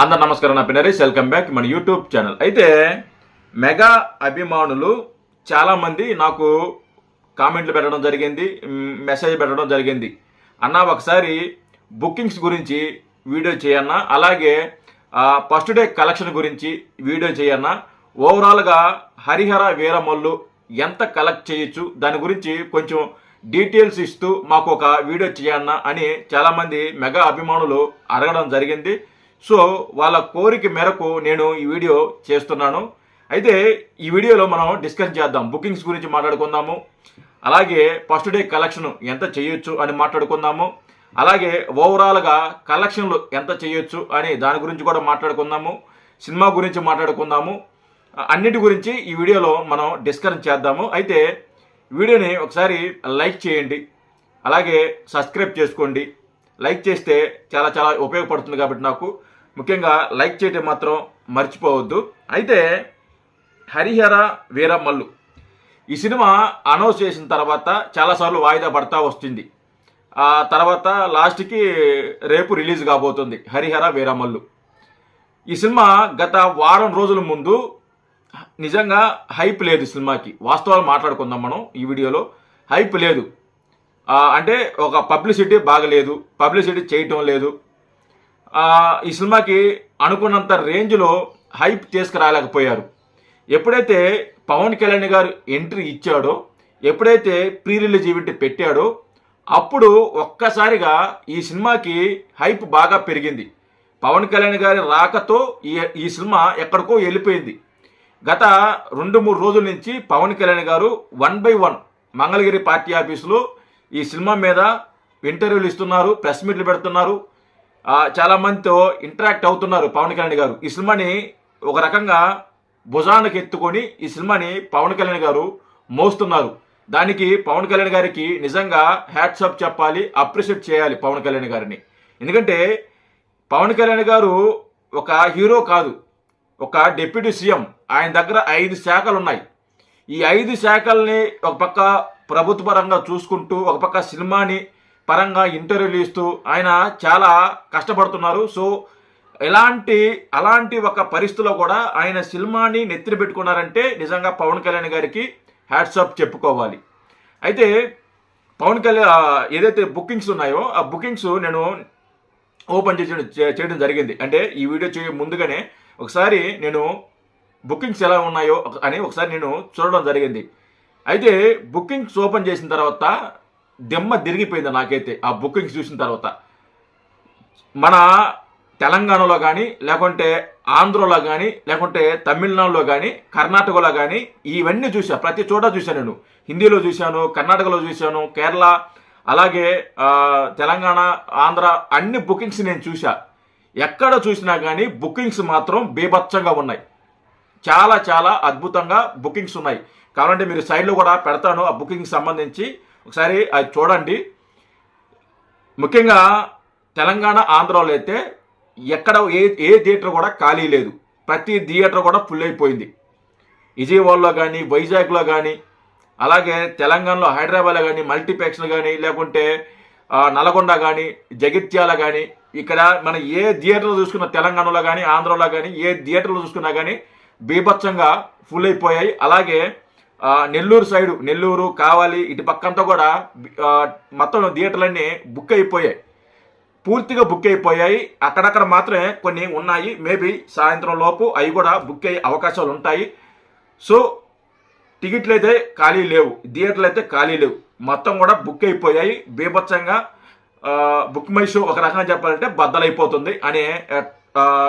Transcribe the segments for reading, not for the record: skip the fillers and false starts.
అందరు నమస్కారం. నా పేరు నరేష్. వెల్కమ్ బ్యాక్ మన యూట్యూబ్ ఛానల్. అయితే మెగా అభిమానులు చాలామంది నాకు కామెంట్లు పెట్టడం జరిగింది, మెసేజ్ పెట్టడం జరిగింది. అన్న ఒకసారి బుకింగ్స్ గురించి వీడియో చేయన్నా, అలాగే ఫస్ట్ డే కలెక్షన్ గురించి వీడియో చేయన్నా, ఓవరాల్గా హరిహర వీరమల్లు ఎంత కలెక్ట్ చేయొచ్చు దాని గురించి కొంచెం డీటెయిల్స్ ఇస్తూ మాకు ఒక వీడియో చేయన్నా అని చాలామంది మెగా అభిమానులు అడగడం జరిగింది. సో వాళ్ళ కోరిక మేరకు నేను ఈ వీడియో చేస్తున్నాను. అయితే ఈ వీడియోలో మనం డిస్కస్ చేద్దాం. బుకింగ్స్ గురించి మాట్లాడుకుందాము, అలాగే ఫస్ట్ డే కలెక్షన్ ఎంత చేయొచ్చు అని మాట్లాడుకుందాము, అలాగే ఓవరాల్గా కలెక్షన్లు ఎంత చేయొచ్చు అని దాని గురించి కూడా మాట్లాడుకుందాము, సినిమా గురించి మాట్లాడుకుందాము. అన్నిటి గురించి ఈ వీడియోలో మనం డిస్కస్ చేద్దాము. అయితే వీడియోని ఒకసారి లైక్ చేయండి, అలాగే సబ్స్క్రైబ్ చేసుకోండి. లైక్ చేస్తే చాలా చాలా ఉపయోగపడుతుంది కాబట్టి నాకు ముఖ్యంగా లైక్ చేయడం మాత్రం మర్చిపోవద్దు. అయితే హరిహర వీరమల్లు ఈ సినిమా అనౌన్స్ చేసిన తర్వాత చాలాసార్లు వాయిదా పడతా వస్తుంది. ఆ తర్వాత లాస్ట్కి రేపు రిలీజ్ కాబోతుంది హరిహర వీరమల్లు. ఈ సినిమా గత వారం రోజుల ముందు నిజంగా హైప్ లేదు సినిమాకి. వాస్తవాలు మాట్లాడుకుందాం మనం ఈ వీడియోలో. హైప్ లేదు అంటే ఒక పబ్లిసిటీ బాగలేదు, పబ్లిసిటీ చేయటం లేదు. ఈ సినిమాకి అనుకున్నంత రేంజ్లో హైప్ తీసుకురాలేకపోయారు. ఎప్పుడైతే పవన్ కళ్యాణ్ గారు ఎంట్రీ ఇచ్చాడో, ఎప్పుడైతే ప్రీ రిలీజ్ ఈవెంట్ పెట్టాడో, అప్పుడు ఒక్కసారిగా ఈ సినిమాకి హైప్ బాగా పెరిగింది. పవన్ కళ్యాణ్ గారి రాకతో ఈ సినిమా ఎక్కడికో వెళ్ళిపోయింది. గత 2-3 రోజుల నుంచి పవన్ కళ్యాణ్ గారు 1 by 1 మంగళగిరి పార్టీ ఆఫీసులో ఈ సినిమా మీద ఇంటర్వ్యూలు ఇస్తున్నారు, ప్రెస్ మీట్లు పెడుతున్నారు, చాలామందితో ఇంటరాక్ట్ అవుతున్నారు. పవన్ కళ్యాణ్ గారు ఈ సినిమాని ఒక రకంగా భుజానికి ఎత్తుకొని ఈ సినిమాని పవన్ కళ్యాణ్ గారు మోస్తున్నారు. దానికి పవన్ కళ్యాణ్ గారికి నిజంగా హ్యాట్సాప్ చెప్పాలి, అప్రిషియేట్ చేయాలి పవన్ కళ్యాణ్ గారిని. ఎందుకంటే పవన్ కళ్యాణ్ గారు ఒక హీరో కాదు, ఒక డిప్యూటీ సీఎం. ఆయన దగ్గర 5 శాఖలు ఉన్నాయి. ఈ 5 శాఖల్ని ఒక పక్క ప్రభుత్వ పరంగా చూసుకుంటూ, ఒక పక్క సినిమాని పరంగా ఇంటర్వ్యూలు ఇస్తూ ఆయన చాలా కష్టపడుతున్నారు. సో అలాంటి ఒక పరిస్థితిలో కూడా ఆయన సినిమాని నెత్తిన పెట్టుకున్నారంటే నిజంగా పవన్ కళ్యాణ్ గారికి హ్యాట్సాప్ చెప్పుకోవాలి. అయితే పవన్ కళ్యాణ్ ఏదైతే బుకింగ్స్ ఉన్నాయో ఆ బుకింగ్స్ నేను ఓపెన్ చేయడం జరిగింది. అంటే ఈ వీడియో ముందుగానే ఒకసారి నేను బుకింగ్స్ ఎలా ఉన్నాయో అని ఒకసారి నేను చూడడం జరిగింది. అయితే బుకింగ్స్ ఓపెన్ చేసిన తర్వాత దెమ్మ తిరిగిపోయింది నాకైతే. ఆ బుకింగ్స్ చూసిన తర్వాత మన తెలంగాణలో కానీ, లేకుంటే ఆంధ్రలో కానీ, లేకుంటే తమిళనాడులో కానీ, కర్ణాటకలో కానీ ఇవన్నీ చూసా. ప్రతి చోట చూశాను నేను. హిందీలో చూశాను, కర్ణాటకలో చూశాను, కేరళ, అలాగే తెలంగాణ, ఆంధ్ర అన్ని బుకింగ్స్ నేను చూసా. ఎక్కడ చూసినా కానీ బుకింగ్స్ మాత్రం బీభత్సంగా ఉన్నాయి. చాలా చాలా అద్భుతంగా బుకింగ్స్ ఉన్నాయి. కావాలంటే మీరు సైడ్లో కూడా పెడతాను ఆ బుకింగ్ సంబంధించి, ఒకసారి అది చూడండి. ముఖ్యంగా తెలంగాణ, ఆంధ్రాలో అయితే ఎక్కడ ఏ థియేటర్ కూడా ఖాళీ లేదు. ప్రతి థియేటర్ కూడా ఫుల్ అయిపోయింది. విజయవాడలో కానీ, వైజాగ్లో కానీ, అలాగే తెలంగాణలో హైదరాబాద్లో కానీ మల్టీప్లెక్స్లు కానీ, లేకుంటే నల్గొండ కానీ, జగిత్యాల కానీ, ఇక్కడ మన ఏ థియేటర్లో చూసుకున్న తెలంగాణలో కానీ, ఆంధ్రలో కానీ ఏ థియేటర్లో చూసుకున్నా కానీ బీభత్సంగా ఫుల్ అయిపోయాయి. అలాగే నెల్లూరు సైడు, నెల్లూరు, కావాలి ఇటు పక్కంతా కూడా మొత్తం థియేటర్లన్నీ బుక్ అయిపోయాయి, పూర్తిగా బుక్ అయిపోయాయి. అక్కడక్కడ మాత్రమే కొన్ని ఉన్నాయి. మేబీ సాయంత్రం లోపు అవి కూడా బుక్ అయ్యే అవకాశాలు ఉంటాయి. సో టికెట్లు అయితే ఖాళీ లేవు, థియేటర్లు అయితే ఖాళీ లేవు, మొత్తం కూడా బుక్ అయిపోయాయి బీభత్సంగా. బుక్ మై షో ఒక రకంగా చెప్పాలంటే బద్దలైపోతుంది అనే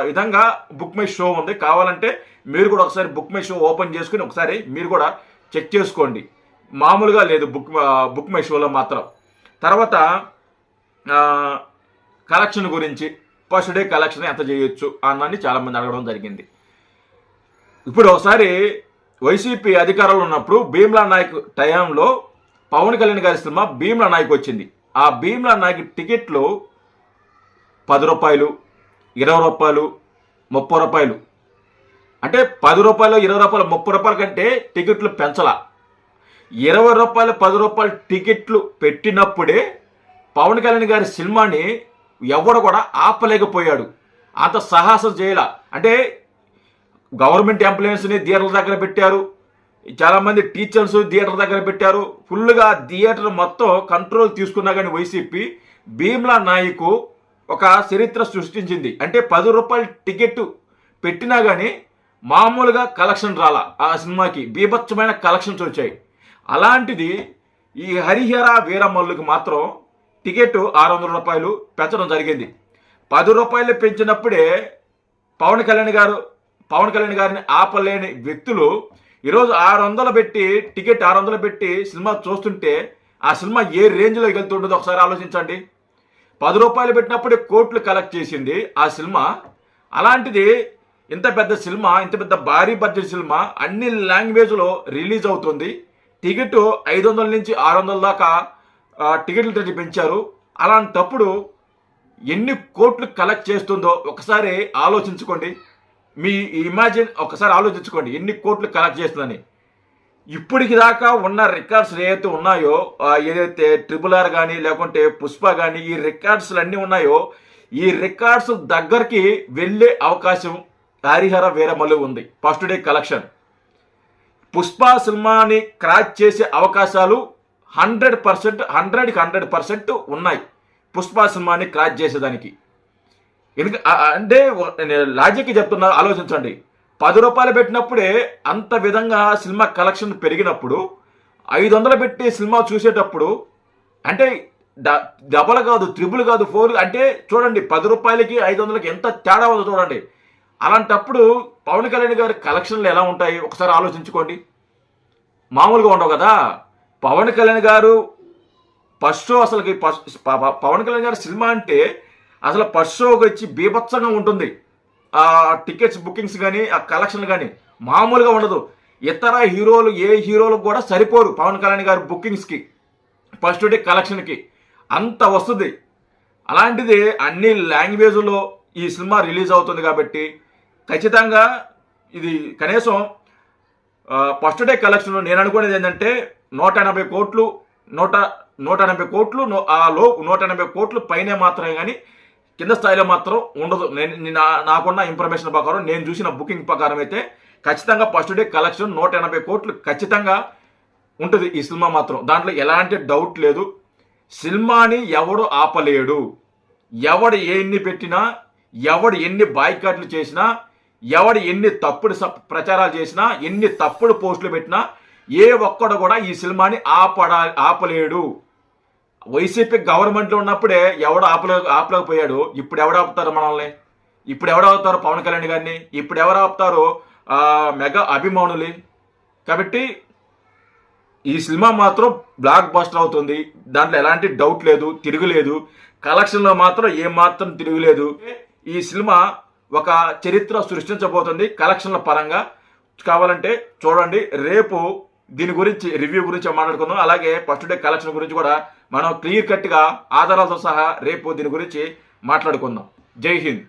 విధంగా బుక్ మై షో ఉంది. కావాలంటే మీరు కూడా ఒకసారి బుక్ మై షో ఓపెన్ చేసుకుని ఒకసారి మీరు కూడా చెక్ చేసుకోండి. మామూలుగా లేదు బుక్ మై షోలో మాత్రం. తర్వాత కలెక్షన్ గురించి, ఫస్ట్ డే కలెక్షన్ ఎంత చేయొచ్చు అన్నది చాలామంది అడగడం జరిగింది. ఇప్పుడు ఒకసారి వైసీపీ అధికారంలో ఉన్నప్పుడు భీమ్లా నాయక్ టైంలో పవన్ కళ్యాణ్ గారి సినిమా భీమ్లా నాయక్ వచ్చింది. ఆ భీమ్లా నాయక్ టికెట్లు 10 రూపాయలు, 20 రూపాయలు, 30 రూపాయలు. అంటే 10 రూపాయలు, 20 రూపాయలు, 30 రూపాయల కంటే టికెట్లు పెంచలా. 20 రూపాయలు, 10 రూపాయలు టికెట్లు పెట్టినప్పుడే పవన్ కళ్యాణ్ గారి సినిమాని ఎవడు కూడా ఆపలేకపోయాడు. అంత సాహసం చేయాల. అంటే గవర్నమెంట్ ఎంప్లాయీస్ని థియేటర్ల దగ్గర పెట్టారు, చాలామంది టీచర్స్ థియేటర్ దగ్గర పెట్టారు, ఫుల్గా థియేటర్ మొత్తం కంట్రోల్ తీసుకున్నా కానీ వైసీపీ భీమ్లా నాయకు ఒక చరిత్ర సృష్టించింది. అంటే 10 రూపాయల టికెట్ పెట్టినా కానీ మామూలుగా కలెక్షన్ రాలా, ఆ సినిమాకి బీభత్సమైన కలెక్షన్స్ వచ్చాయి. అలాంటిది ఈ హరిహర వీరమల్లుకి మాత్రం టికెట్ 600 రూపాయలు పెంచడం జరిగింది. 10 రూపాయలు పెంచినప్పుడే పవన్ కళ్యాణ్ గారిని ఆపలేని వ్యక్తులు ఈరోజు 600 పెట్టి టికెట్ 600 పెట్టి సినిమా చూస్తుంటే ఆ సినిమా ఏ రేంజ్లో వెళ్తుంటుందో ఒకసారి ఆలోచించండి. 10 రూపాయలు పెట్టినప్పుడే కోట్లు కలెక్ట్ చేసింది ఆ సినిమా. అలాంటిది ఇంత పెద్ద సినిమా, ఇంత పెద్ద భారీ బడ్జెట్ సినిమా అన్ని లాంగ్వేజ్లో రిలీజ్ అవుతుంది. టికెట్ 500 నుంచి 600 దాకా టికెట్లు రేటు పెంచారు. అలాంటప్పుడు ఎన్ని కోట్లు కలెక్ట్ చేస్తుందో ఒకసారి ఆలోచించుకోండి. మీ ఇమాజిన్ ఒకసారి ఆలోచించుకోండి ఎన్ని కోట్లు కలెక్ట్ చేస్తుందని. ఇప్పటికి దాకా ఉన్న రికార్డ్స్ ఏవైతే ఉన్నాయో, ఏదైతే RRR కానీ లేకుంటే పుష్ప కానీ ఈ రికార్డ్స్లు అన్నీ ఉన్నాయో, ఈ రికార్డ్స్ దగ్గరికి వెళ్ళే అవకాశం హరిహర వీరమల్లు ఉంది. ఫస్ట్ డే కలెక్షన్ పుష్ప సినిమాని క్రాచ్ చేసే అవకాశాలు 100%, 100% ఉన్నాయి పుష్ప సినిమాని క్రాచ్ చేసేదానికి. అంటే లాజిక్ చెప్తున్నా, ఆలోచించండి. 10 రూపాయలు పెట్టినప్పుడే అంత విధంగా సినిమా కలెక్షన్ పెరిగినప్పుడు 500 పెట్టి సినిమా చూసేటప్పుడు అంటే డబల్ కాదు, త్రిబుల్ కాదు, 4 అంటే చూడండి 10 రూపాయలకి 500కి ఎంత తేడా ఉందో చూడండి. అలాంటప్పుడు పవన్ కళ్యాణ్ గారి కలెక్షన్లు ఎలా ఉంటాయి ఒకసారి ఆలోచించుకోండి. మామూలుగా ఉండవు కదా. పవన్ కళ్యాణ్ గారు ఫస్ట్ షో, అసలుకి పవన్ కళ్యాణ్ గారి సినిమా అంటే అసలు ఫస్ట్ షోకి వచ్చి బీభత్సంగా ఉంటుంది. ఆ టికెట్స్ బుకింగ్స్ కానీ ఆ కలెక్షన్ కానీ మామూలుగా ఉండదు. ఇతర హీరోలు ఏ హీరోలకు కూడా సరిపోరు పవన్ కళ్యాణ్ గారి బుకింగ్స్కి, ఫస్ట్ డే కలెక్షన్కి అంత వస్తుంది. అలాంటిది అన్ని లాంగ్వేజ్లో ఈ సినిమా రిలీజ్ అవుతుంది కాబట్టి ఖచ్చితంగా ఇది కనీసం ఫస్ట్ డే కలెక్షన్ నేను అనుకునేది ఏంటంటే 180 కోట్లు, 180 కోట్లు, ఆ లో 180 కోట్లు పైనే మాత్రమే కానీ కింద స్థాయిలో మాత్రం ఉండదు. నాకున్న ఇన్ఫర్మేషన్ ప్రకారం, నేను చూసిన బుకింగ్ ప్రకారం అయితే ఖచ్చితంగా ఫస్ట్ డే కలెక్షన్ 180 కోట్లు ఖచ్చితంగా ఉంటుంది ఈ సినిమా మాత్రం. దాంట్లో ఎలాంటి డౌట్ లేదు. సినిమాని ఎవడు ఆపలేడు. ఎవడు ఎన్ని పెట్టినా, ఎవడు ఎన్ని బాయ్కాట్లు చేసినా, ఎవడు ఎన్ని తప్పుడు ప్రచారాలు చేసినా, ఎన్ని తప్పుడు పోస్టులు పెట్టినా ఏ ఒక్కడు కూడా ఈ సినిమాని ఆపలేడు. వైసీపీ గవర్నమెంట్లో ఉన్నప్పుడే ఎవడు ఆపలేకపోయాడు. ఇప్పుడు ఎవడు ఆపుతారు మనల్ని? ఇప్పుడు ఎవడు ఆపుతారు పవన్ కళ్యాణ్ గారిని? ఇప్పుడు ఎవరు ఆపుతారు మెగా అభిమానులు? కాబట్టి ఈ సినిమా మాత్రం బ్లాక్ బస్టర్ అవుతుంది. దాంట్లో ఎలాంటి డౌట్ లేదు, తిరుగులేదు. కలెక్షన్లో మాత్రం ఏమాత్రం తిరుగులేదు. ఈ సినిమా ఒక చరిత్ర సృష్టించబోతుంది కలెక్షన్ల పరంగా. కావాలంటే చూడండి. రేపు దీని గురించి రివ్యూ గురించి మాట్లాడుకుందాం. అలాగే ఫస్ట్ డే కలెక్షన్ గురించి కూడా మనం క్లియర్ కట్గా ఆధారాలతో సహా రేపు దీని గురించి మాట్లాడుకుందాం. జై హింద్.